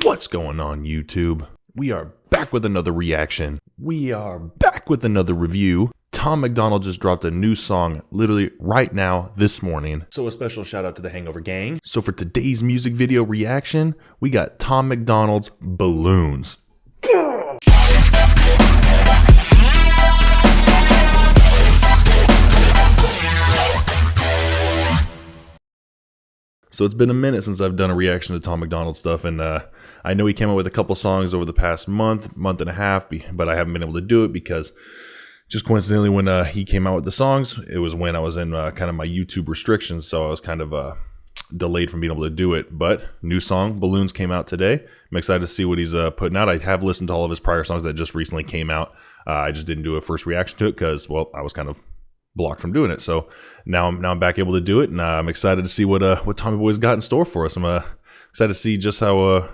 What's going on, YouTube? We are back with another reaction. We are back with another review. Tom MacDonald just dropped a new song literally right now this morning. So a special shout out to the Hangover Gang. So for today's music video reaction, we got Tom MacDonald's Balloons. So it's been a minute since I've done a reaction to Tom MacDonald stuff, and I know he came out with a couple songs over the past month and a half, but I haven't been able to do it because just coincidentally when he came out with the songs, it was when I was in kind of my YouTube restrictions, so I was kind of delayed from being able to do it. But new song, Balloons, came out today. I'm excited to see what he's putting out. I have listened to all of his prior songs that just recently came out. I just didn't do a first reaction to it because, well, I was kind of blocked from doing it. So now I'm back able to do it, and I'm excited to see what Tommy Boy's got in store for us. I'm excited to see just how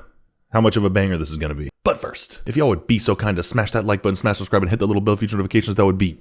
much of a banger this is going to be. But first, if y'all would be so kind to smash that like button, smash subscribe, and hit the little bell feature notifications, that would be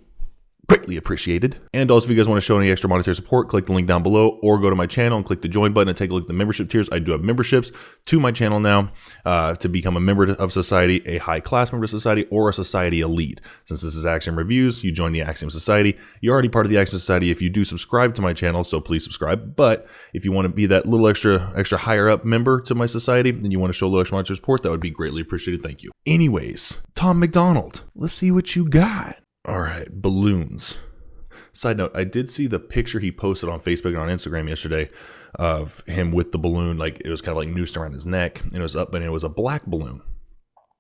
greatly appreciated. And also, if you guys want to show any extra monetary support, click the link down below or go to my channel and click the join button and take a look at the membership tiers. I do have memberships to my channel now to become a member of society, a high class member of society, or a society elite. Since this is Axiom Reviews, you join the Axiom Society. You're already part of the Axiom Society if you do subscribe to my channel, so please subscribe. But if you want to be that little extra higher up member to my society and you want to show a little extra monetary support, that would be greatly appreciated. Thank you. Anyways, Tom MacDonald, let's see what you got. All right, Balloons. Side note, I did see the picture he posted on Facebook and on Instagram yesterday of him with the balloon. Like, it was kind of like noosed around his neck, and it was up, and it was a black balloon,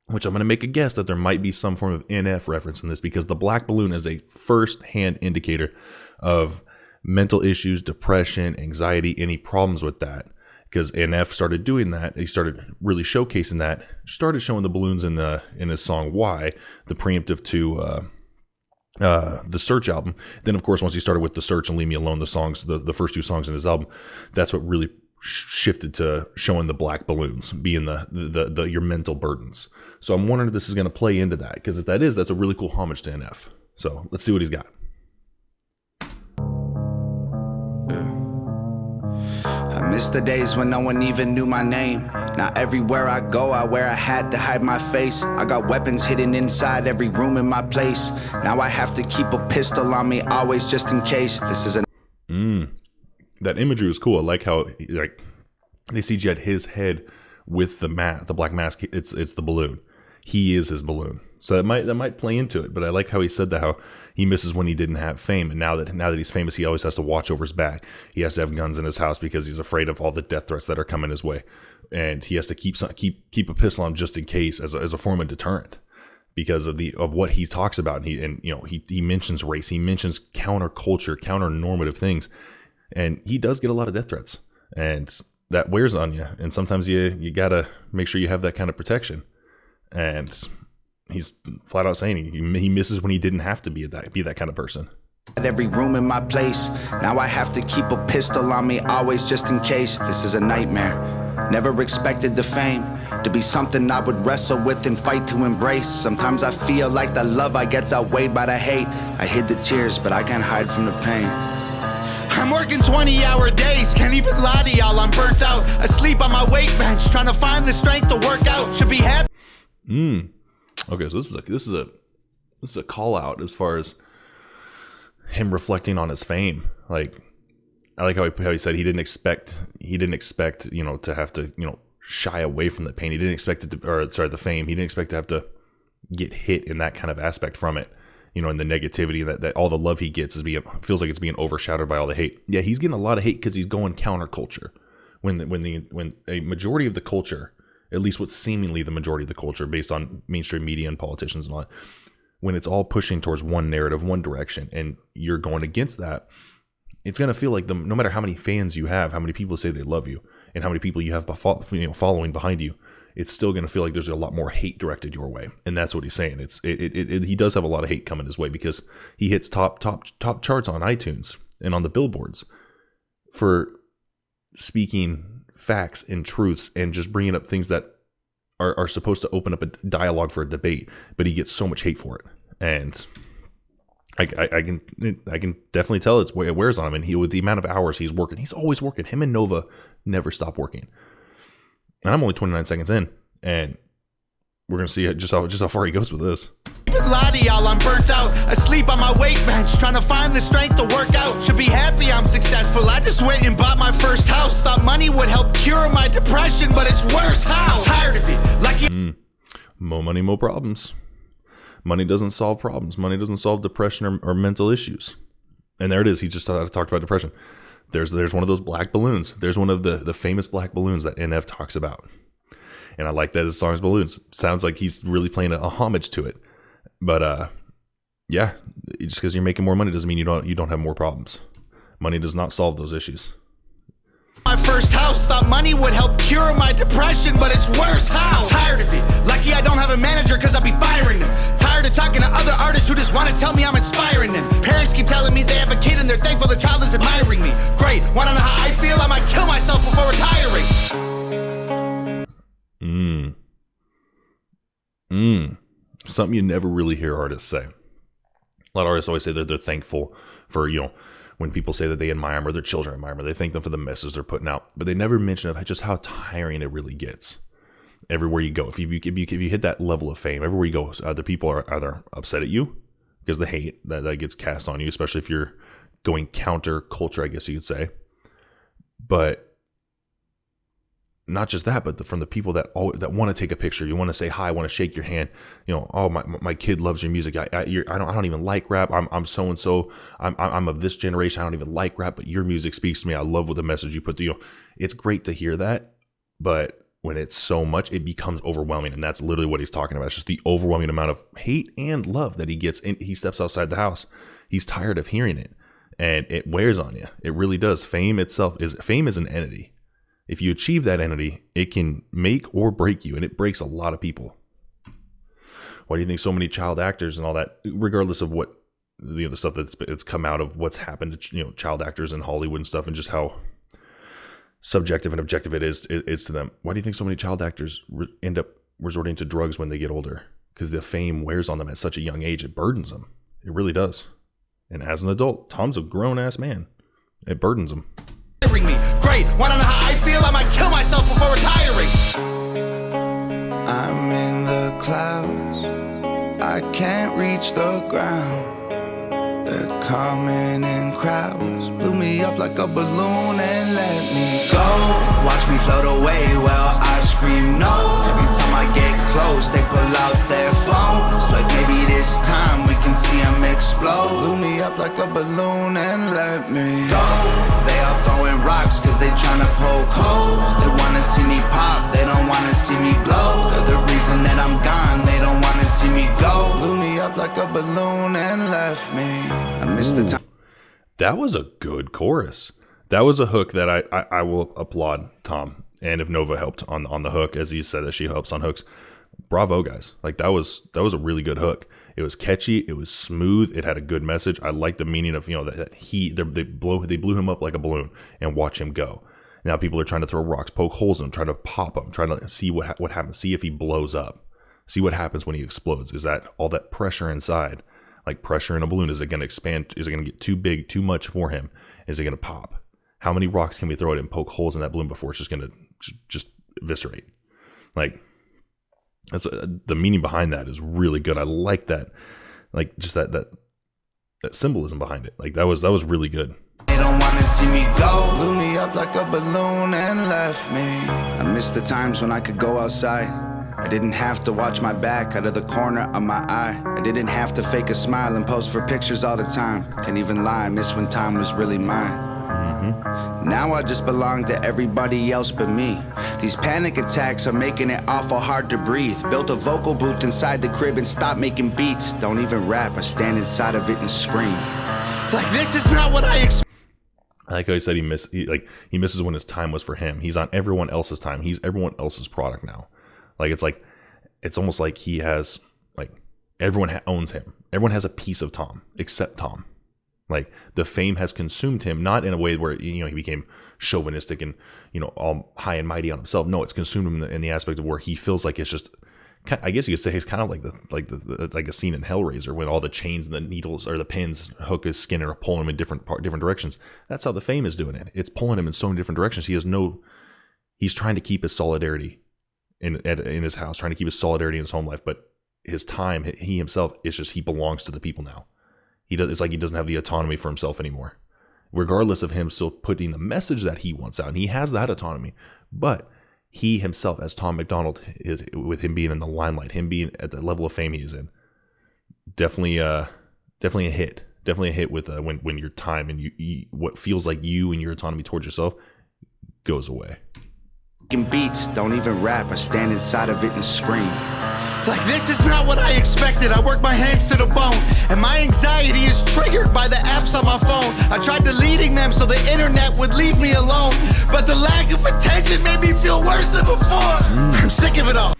which I'm going to make a guess that there might be some form of NF reference in this, because the black balloon is a first-hand indicator of mental issues, depression, anxiety, any problems with that. Because NF started doing that, he started really showcasing that, started showing the balloons in his song Why, the preemptive to the Search album. Then of course, once he started with the Search and Leave Me Alone, the songs, the first two songs in his album, that's what really shifted to showing the black balloons being the your mental burdens. So I'm wondering if this is going to play into that, because if that is, that's a really cool homage to NF. So let's see what he's got. I miss the days when no one even knew my name. Now everywhere I go, I wear a hat to hide my face. I got weapons hidden inside every room in my place. Now I have to keep a pistol on me always, just in case. This is That imagery was cool. I like how they CGI'd his head with the black mask. It's the balloon. He is his balloon. So that might play into it. But I like how he said that, how he misses when he didn't have fame, and now that he's famous, he always has to watch over his back. He has to have guns in his house because he's afraid of all the death threats that are coming his way, and he has to keep a pistol on just in case, as a form of deterrent, because of what he talks about. And he mentions race, he mentions counterculture, counter-normative things, and he does get a lot of death threats, and that wears on you. And sometimes you gotta make sure you have that kind of protection. And he's flat out saying he misses when he didn't have to be that kind of person. At every room in my place, now I have to keep a pistol on me always, just in case. This is a nightmare. Never expected the fame to be something I would wrestle with and fight to embrace. Sometimes I feel like the love I get's outweighed by the hate. I hid the tears, but I can't hide from the pain. I'm working 20-hour days, can't even lie to y'all, I'm burnt out. Asleep on my weight bench, trying to find the strength to work out. Should be happy. Okay, so this is a call out as far as him reflecting on his fame. Like, I like how he said he didn't expect to have to shy away from the pain. He didn't expect it to, the fame. He didn't expect to have to get hit in that kind of aspect from it. And the negativity that all the love he gets feels like it's being overshadowed by all the hate. Yeah, he's getting a lot of hate because he's going counterculture. When a majority of the culture, at least what's seemingly the majority of the culture based on mainstream media and politicians and all that, when it's all pushing towards one narrative, one direction, and you're going against that, it's going to feel like no matter how many fans you have, how many people say they love you, and how many people you have following behind you, it's still going to feel like there's a lot more hate directed your way. And that's what he's saying. He does have a lot of hate coming his way because he hits top charts on iTunes and on the billboards for speaking facts and truths and just bringing up things that are supposed to open up a dialogue for a debate, but he gets so much hate for it. And I can definitely tell it wears on him. And with the amount of hours he's working, he's always working. Him and Nova never stop working. And I'm only 29 seconds in, And we're gonna see just how far he goes with this. Lie to y'all, I'm burnt out. Asleep on my weight bench, trying to find the strength to work out. Should be happy I'm successful. I just went and bought my first house. Thought money would help cure my depression, but it's worse. How? I'm tired of it. Like you. More money, more problems. Money doesn't solve problems. Money doesn't solve depression or mental issues. And there it is. He just talked about depression. There's one of those black balloons. There's one of the famous black balloons that NF talks about. And I like that his song's balloons. Sounds like he's really playing a homage to it. But yeah, just because you're making more money doesn't mean you don't have more problems. Money does not solve those issues. My first house, thought money would help cure my depression, but it's worse. How? I'm tired of it. Lucky I don't have a manager because I'll be firing them. Tired of talking to other artists who just want to tell me I'm inspiring them. Parents keep telling me they have a kid and they're thankful the child is admiring me. Great, want to know how I feel? I might kill myself before retiring. Something you never really hear artists say. A lot of artists always say that they're thankful for, when people say that they admire them or their children admire them, they thank them for the message they're putting out. But they never mention of just how tiring it really gets. Everywhere you go, if you hit that level of fame, everywhere you go, other people are either upset at you because the hate that gets cast on you, especially if you're going counter culture, I guess you could say. But not just that, but from the people that want to take a picture, you want to say hi, want to shake your hand. Oh, my kid loves your music. I don't even like rap. I'm so and so. I'm of this generation. I don't even like rap, but your music speaks to me. I love what the message you put through. It's great to hear that, but when it's so much, it becomes overwhelming, and that's literally what he's talking about. It's just the overwhelming amount of hate and love that he gets. And he steps outside the house. He's tired of hearing it, and it wears on you. It really does. Fame is an entity. If you achieve that entity, it can make or break you, and it breaks a lot of people. Why do you think so many child actors and all that, regardless of what the stuff that's come out of what's happened to child actors in Hollywood and stuff, and just how subjective and objective it is to them? Why do you think so many child actors end up resorting to drugs when they get older? Because the fame wears on them at such a young age. It burdens them. It really does. And as an adult, Tom's a grown ass man. It burdens him. Me. Great, want to know how I feel? I might kill myself before retiring. I'm in the clouds, I can't reach the ground. They're coming in crowds, blew me up like a balloon and let me go. Watch me float away while I scream no. Every time I get close, they pull out their phones. Like maybe this time we can see them explode. Blew me up like a balloon and let me go. They all throwing rocks cause they tryna poke holes. They wanna see me pop, they don't wanna see me blow. They're the reason that I'm gone, they don't wanna see me go. Blew me up like a balloon and left me. I missed the time. That was a good chorus. That was a hook that I will applaud Tom. And if Nova helped on the hook, as he said that she helps on hooks, bravo guys. Like that was a really good hook. It was catchy. It was smooth. It had a good message. I like the meaning of they blew him up like a balloon and watch him go. Now people are trying to throw rocks, poke holes in him, trying to pop him, trying to see what happens. See if he blows up. See what happens when he explodes. Is that all that pressure inside? Like pressure in a balloon, is it going to expand? Is it going to get too big, too much for him? Is it going to pop? How many rocks can we throw at him, poke holes in that balloon before it's just going to just eviscerate? Like, that's the meaning behind that is really good. I like that, like just that symbolism behind it. Like that was really good. They don't want to see me go. Blew me up like a balloon and left me. I miss the times when I could go outside. I didn't have to watch my back out of the corner of my eye. I didn't have to fake a smile and pose for pictures all the time. Can't even lie, I miss when time was really mine. Now I just belong to everybody else but me. These panic attacks are making it awful hard to breathe. Built a vocal booth inside the crib and stopped making beats. Don't even rap, I stand inside of it and scream. Like this is not what I expected. I like how he said he misses when his time was for him. He's on everyone else's time. He's everyone else's product now. It's almost like he has, like, everyone owns him. Everyone has a piece of Tom except Tom. Like the fame has consumed him, not in a way where he became chauvinistic and all high and mighty on himself. No, it's consumed him in the aspect of where he feels like it's just, I guess you could say it's kind of like a scene in Hellraiser when all the chains and the needles or the pins hook his skin and are pulling him in different directions. That's how the fame is doing it. It's pulling him in so many different directions. He's trying to keep his solidarity in his house, trying to keep his solidarity in his home life. But his time, he himself, it's just he belongs to the people now. It's like he doesn't have the autonomy for himself anymore, regardless of him still putting the message that he wants out, and he has that autonomy. But he himself, as Tom MacDonald, is, with him being in the limelight, him being at the level of fame he is in, definitely a hit. Definitely a hit with when your time and you what feels like you and your autonomy towards yourself goes away. Beats, don't even rap, I stand inside of it and scream. Like, this is not what I expected. I work my hands to the bone, and my anxiety is triggered by the apps on my phone. I tried deleting them so the internet would leave me alone, but the lack of attention made me feel worse than before. I'm sick of it all.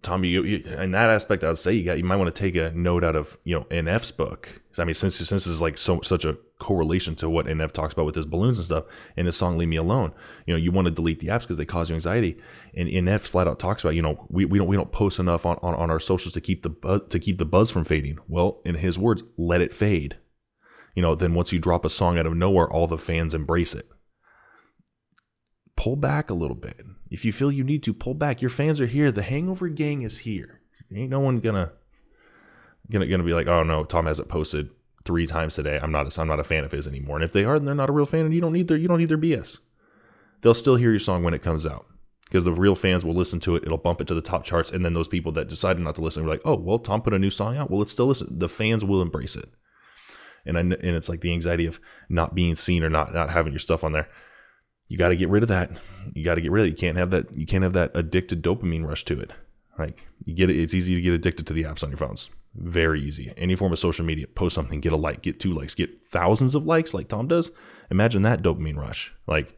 Tommy, you, in that aspect, I would say you might want to take a note out of NF's book. I mean, since this is like such a correlation to what NF talks about with his balloons and stuff, and his song "Leave Me Alone." You want to delete the apps because they cause you anxiety. And NF flat out talks about we don't post enough on our socials to keep the buzz from fading. Well, in his words, let it fade. Then once you drop a song out of nowhere, all the fans embrace it. Pull back a little bit. If you feel you need to, pull back. Your fans are here. The Hangover gang is here. Ain't no one gonna be like, oh no, Tom hasn't posted 3 times today. I'm not a fan of his anymore. And if they are, then they're not a real fan, and you don't need their BS. They'll still hear your song when it comes out, because the real fans will listen to it. It'll bump it to the top charts, and then those people that decided not to listen are like, oh well, Tom put a new song out. Well, let's still listen. The fans will embrace it. And it's like the anxiety of not being seen or not having your stuff on there. You got to get rid of that. You got to get rid of it. You can't have that addicted dopamine rush to it. Like, you get it. It's easy to get addicted to the apps on your phones. Very easy. Any form of social media, post something, get a like, get 2 likes, get thousands of likes like Tom does. Imagine that dopamine rush. Like,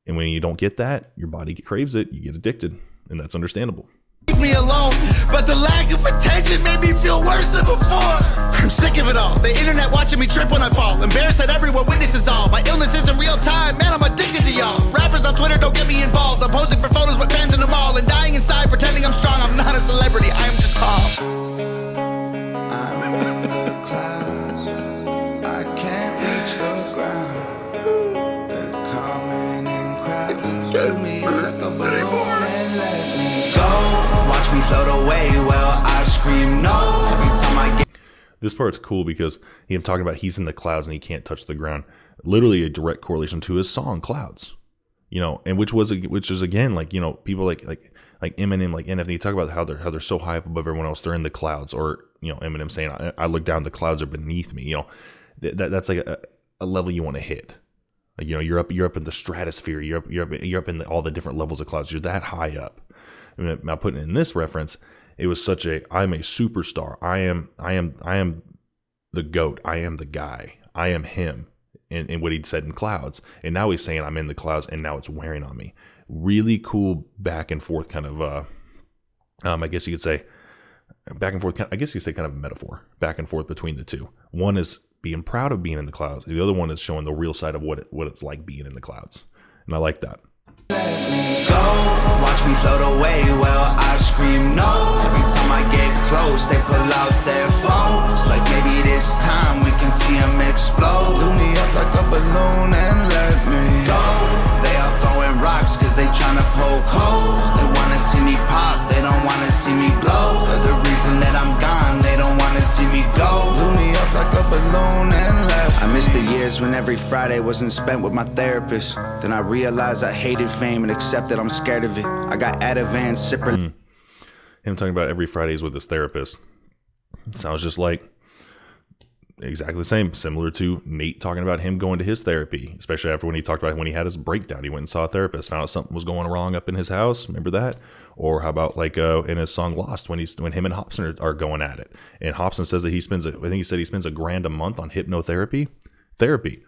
and when you don't get that, your body craves it. You get addicted, and that's understandable. Leave me alone, but the lack of attention made me feel worse than before. I'm sick of it all. The internet watching me trip when I fall. Embarrassed that everyone witnesses all. My illness isn't real time. Man, I'm addicted to y'all. Rappers on Twitter don't get me involved. I'm posing for photos with fans in the mall and dying inside pretending I'm strong. I'm not a celebrity. I am just Tom. I'm in the clouds. I can't reach the ground. They're coming in crowds. Fill me like a balloon and let me go. Watch me float away while I scream no. Every time I get. This part's cool because him talking about he's in the clouds and he can't touch the ground. Literally a direct correlation to his song "Clouds," and which is again like people like Eminem, like NF, they talk about how they're so high up above everyone else. They're in the clouds, or Eminem saying I look down, the clouds are beneath me. That's like a level you want to hit. Like, you're up in the stratosphere. You're up in all the different levels of clouds. You're that high up. I mean, now putting it in this reference, it was such I'm a superstar. I am the GOAT. I am the guy. I am him. In what he'd said in Clouds. And now he's saying I'm in the clouds, and now it's wearing on me. Really cool back and forth kind of, I guess you could say back and forth. I guess you could say kind of a metaphor back and forth between the two. One is being proud of being in the clouds. The other one is showing the real side of what it's like being in the clouds. And I like that. Go, watch me float away while I scream no. Every time I get close, they pull out their phones. Like, maybe this time we can see them explode. Blew me up like a balloon and let me go. They all throwing rocks cause they tryna poke holes. They wanna see me pop, they don't wanna see me blow. For the reason that I'm gone, they don't wanna see me go. Blew me up like a balloon and left me. I miss the years when every Friday wasn't spent with my therapist. Then I realized I hated fame and accepted I'm scared of it. I got Ativan, Zipper. Him talking about every Fridays with his therapist. It sounds just like exactly the same, similar to Nate talking about him going to his therapy, especially after when he talked about when he had his breakdown. He went and saw a therapist, found out something was going wrong up in his house. Remember that? Or how about like in his song "Lost" when him and Hobson are going at it, and Hobson says that he spends $1,000 a month on hypnotherapy therapy.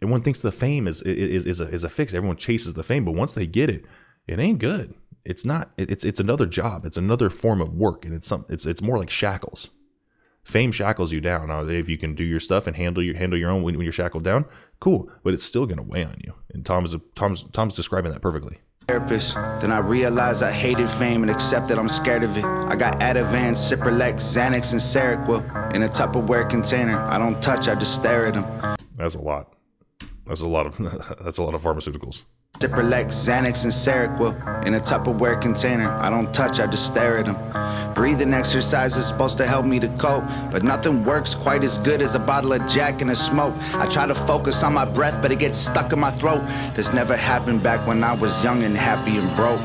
Everyone thinks the fame is a fix. Everyone chases the fame, but once they get it, it ain't good. It's not. It's another job. It's another form of work, and it's more like shackles. Fame shackles you down. Now, if you can do your stuff and handle your own when you're shackled down, cool. But it's still gonna weigh on you. And Tom's describing that perfectly. Therapist. Then I realized I hated fame and accepted I'm scared of it. I got Ativan, Cipralex, Xanax, and Seroquel in a Tupperware container. I don't touch, I just stare at them. That's a lot. That's a lot of pharmaceuticals. Cipralex, Xanax, and Seroquel in a Tupperware container. I don't touch, I just stare at them. Breathing exercise is supposed to help me to cope, but nothing works quite as good as a bottle of Jack and a smoke. I try to focus on my breath, but it gets stuck in my throat. This never happened back when I was young and happy and broke.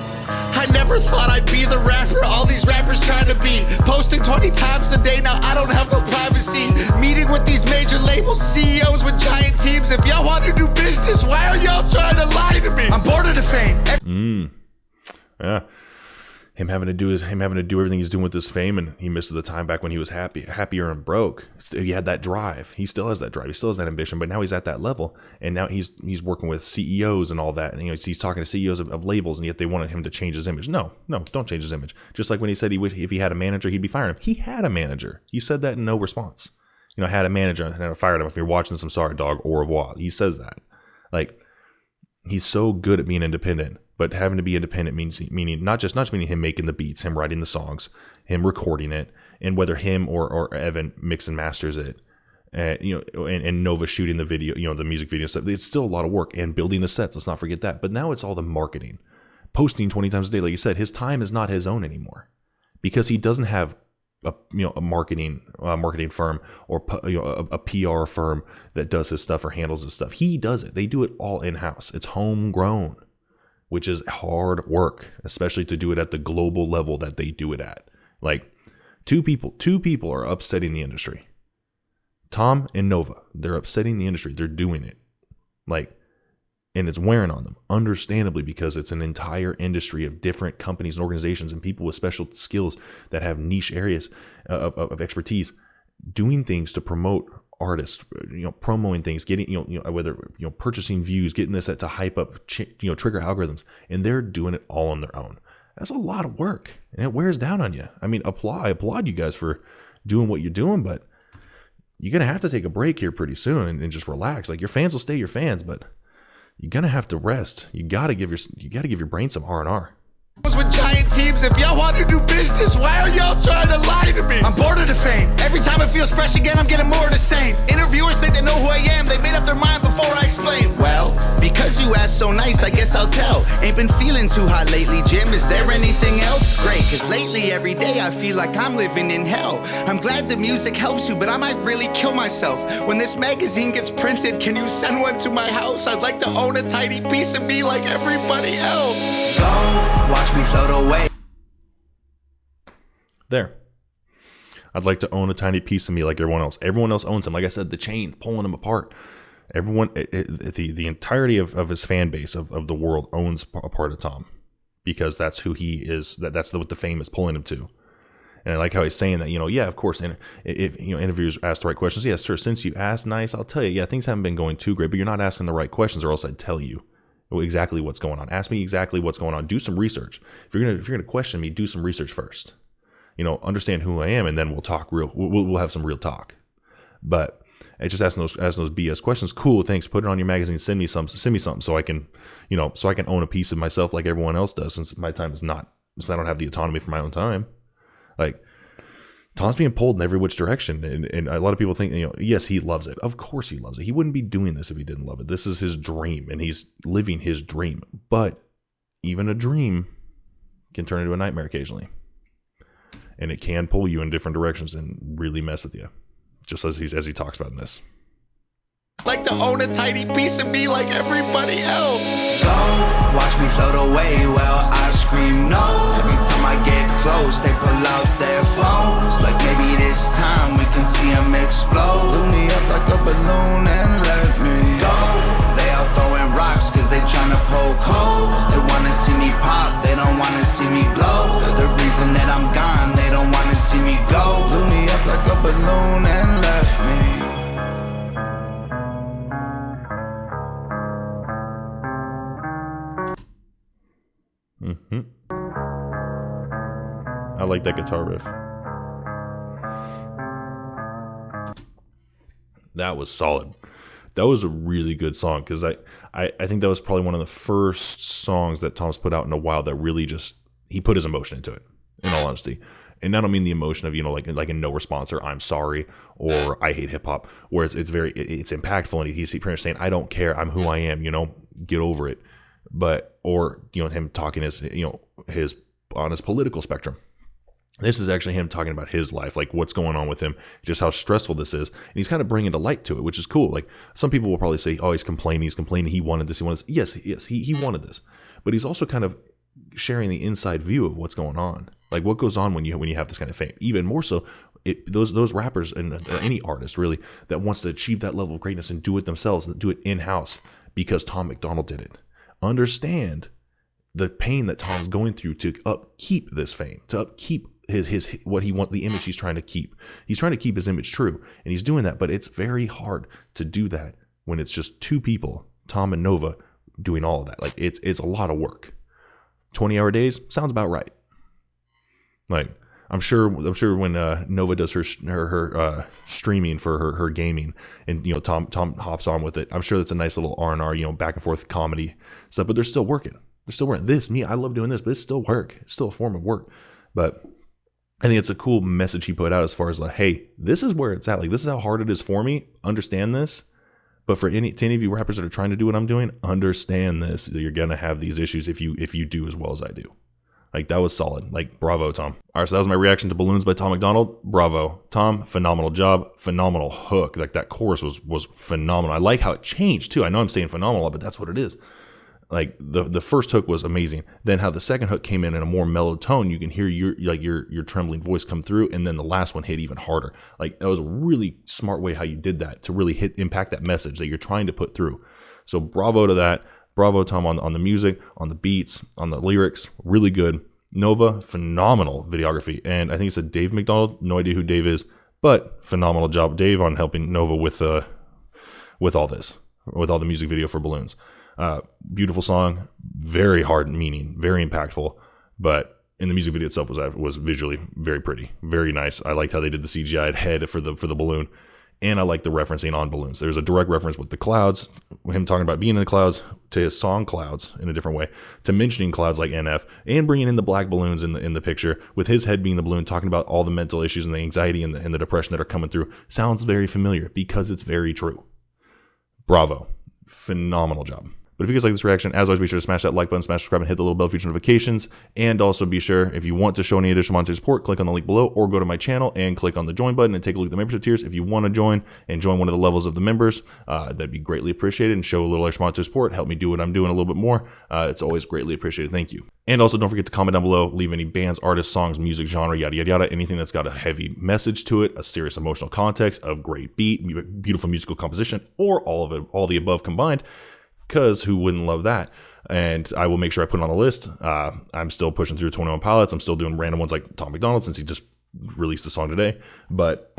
I never thought I'd be the rapper all these rappers trying to be. Posting 20 times a day, now I don't have no privacy. Meeting with these major labels, CEOs with giant teams. If y'all want to do business, why are y'all trying to lie to me? I'm bored of the fame. Yeah. Him having to do everything he's doing with this fame, and he misses the time back when he was happier and broke. He had that drive. He still has that drive. He still has that ambition, but now he's at that level, and now he's working with CEOs and all that, and he's talking to CEOs of labels, and yet they wanted him to change his image. No, don't change his image. Just like when he said if he had a manager, he'd be firing him. He had a manager. He said that in no response. I had a manager and I fired him. If you're watching this, I'm sorry, dog. Au revoir. He says that. Like, he's so good at being independent. But having to be independent meaning not just meaning him making the beats, him writing the songs, him recording it, and whether him or Evan mix and masters it, and Nova shooting the video, the music video stuff. It's still a lot of work, and building the sets. Let's not forget that. But now it's all the marketing, posting 20 times a day. Like you said, his time is not his own anymore, because he doesn't have a marketing firm or a PR firm that does his stuff or handles his stuff. He does it. They do it all in house. It's homegrown, which is hard work, especially to do it at the global level that they do it at. Like, two people are upsetting the industry. Tom and Nova, they're upsetting the industry. They're doing it. Like, and it's wearing on them, understandably, because it's an entire industry of different companies and organizations and people with special skills that have niche areas of expertise doing things to promote artists, promoting things, getting, whether, purchasing views, getting this to hype up, trigger algorithms, and they're doing it all on their own. That's a lot of work, and it wears down on you. I mean, I applaud you guys for doing what you're doing, but you're going to have to take a break here pretty soon and just relax. Like, your fans will stay your fans, but you're going to have to rest. You got to give your brain some R&R. With giant teams, if y'all want to do business, why are y'all trying to lie to me? I'm bored of the fame. Every time it feels fresh again, I'm getting more of the same. Interviewers think they know who I am. They made up their mind before I explain. Well, because you asked so nice, I guess I'll tell. Ain't been feeling too hot lately, Jim. Is there anything else? Great, cause lately every day I feel like I'm living in hell. I'm glad the music helps you, but I might really kill myself. When this magazine gets printed, can you send one to my house? I'd like to own a tiny piece of me like everybody else. Go, watch me float away. There. I'd like to own a tiny piece of me like everyone else. Everyone else owns him. Like I said, the chains pulling him apart. Everyone, the entirety of his fan base of the world owns a part of Tom, because that's who he is. That's what the fame is pulling him to. And I like how he's saying that, yeah, of course. And if interviewers ask the right questions, yes, sir. Since you asked nice, I'll tell you, yeah, things haven't been going too great, but you're not asking the right questions, or else I'd tell you exactly what's going on. Ask me exactly what's going on. Do some research. If you're gonna question me, do some research first. Understand who I am, and then we'll talk we'll have some real talk. But just asking those BS questions. Cool, thanks. Put it on your magazine. Send me something so I can, so I can own a piece of myself like everyone else does. Since my time is not, since I don't have the autonomy for my own time. Like, Tom's being pulled in every which direction, and a lot of people think, yes, he loves it. Of course he loves it. He wouldn't be doing this if he didn't love it. This is his dream, and he's living his dream. But even a dream can turn into a nightmare occasionally, and it can pull you in different directions and really mess with you, just as he talks about in this. Like to own a tiny piece of me like everybody else. Go, watch me float away while I scream no. Every time I get close, they pull out their phones. Like, maybe this time we can see them explode. Blew me up like a balloon and let me go. They all throwing rocks cause they tryna poke holes. They wanna see me pop, they don't wanna see me blow. They're the reason that I'm gone, they don't wanna see me go. Blew me up like a balloon and left me. I like that guitar riff. That was solid. That was a really good song, because I think that was probably one of the first songs that Tom's put out in a while that really just, he put his emotion into it, in all honesty. And I don't mean the emotion of, like a no response, or I'm sorry, or I hate hip hop, where it's impactful, and he's pretty much saying, I don't care, I'm who I am, get over it. or him talking his on his political spectrum. This is actually him talking about his life, like what's going on with him, just how stressful this is. And he's kind of bringing a light to it, which is cool. Like some people will probably say, oh, he's complaining, he wanted this, Yes, he wanted this. But he's also kind of sharing the inside view of what's going on. Like what goes on when you have this kind of fame. Even more so, those rappers and any artist really that wants to achieve that level of greatness and do it themselves, and do it in-house because Tom MacDonald did it. Understand the pain that Tom's going through to upkeep this fame, to upkeep his what he wants, the image he's trying to keep. He's trying to keep his image true, and he's doing that, but it's very hard to do that when it's just two people, Tom and Nova, doing all of that. Like it's a lot of work. 20-hour days sounds about right. Like I'm sure when Nova does her streaming for her gaming, and Tom hops on with it, I'm sure that's a nice little R&R, back and forth comedy stuff. But they're still working. I love doing this, but it's still work. It's still a form of work. But I think it's a cool message he put out as far as like, hey, this is where it's at. Like this is how hard it is for me. Understand this. But to any of you rappers that are trying to do what I'm doing, understand this. You're gonna have these issues if you do as well as I do. Like that was solid. Like bravo, Tom. All right, so that was my reaction to Balloons by Tom MacDonald. Bravo, Tom. Phenomenal job. Phenomenal hook. Like that chorus was phenomenal. I like how it changed too. I know I'm saying phenomenal, but that's what it is. Like the first hook was amazing. Then how the second hook came in a more mellow tone. You can hear your trembling voice come through, and then the last one hit even harder. Like that was a really smart way how you did that to really impact that message that you're trying to put through. So bravo to that. Bravo, Tom, on the music, on the beats, on the lyrics. Really good. Nova, phenomenal videography. And I think it's Dave MacDonald. No idea who Dave is, but phenomenal job, Dave, on helping Nova with all this, with all the music video for Balloons. Beautiful song, very hard meaning, very impactful, but in the music video itself was visually very pretty, very nice. I liked how they did the CGI head for the balloon, and I like the referencing on balloons. There's a direct reference with the clouds, him talking about being in the clouds, to his song Clouds in a different way, to mentioning clouds like NF, and bringing in the black balloons in the picture, with his head being the balloon, talking about all the mental issues and the anxiety and the depression that are coming through. Sounds very familiar because it's very true. Bravo. Phenomenal job. But if you guys like this reaction, as always, be sure to smash that like button, smash subscribe, and hit the little bell for future notifications. And also be sure, if you want to show any additional monetary support, click on the link below, or go to my channel and click on the join button and take a look at the membership tiers. If you want to join and join one of the levels of the members, that'd be greatly appreciated, and show a little extra monetary support, help me do what I'm doing a little bit more. It's always greatly appreciated. Thank you. And also don't forget to comment down below, leave any bands, artists, songs, music, genre, yada, yada, yada, anything that's got a heavy message to it, a serious emotional context, a great beat, beautiful musical composition, or all of it, all the above combined. Because who wouldn't love that? And I will make sure I put it on the list. I'm still pushing through 21 Pilots. I'm still doing random ones like Tom MacDonald, since he just released the song today. But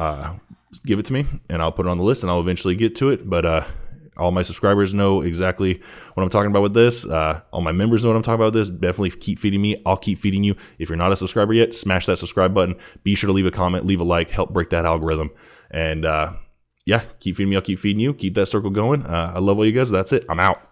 give it to me, and I'll put it on the list, and I'll eventually get to it. But all my subscribers know exactly what I'm talking about with this. All my members know what I'm talking about with this. Definitely keep feeding me. I'll keep feeding you. If you're not a subscriber yet, smash that subscribe button. Be sure to leave a comment, leave a like, help break that algorithm. And yeah, keep feeding me, I'll keep feeding you. Keep that circle going. I love all you guys. That's it. I'm out.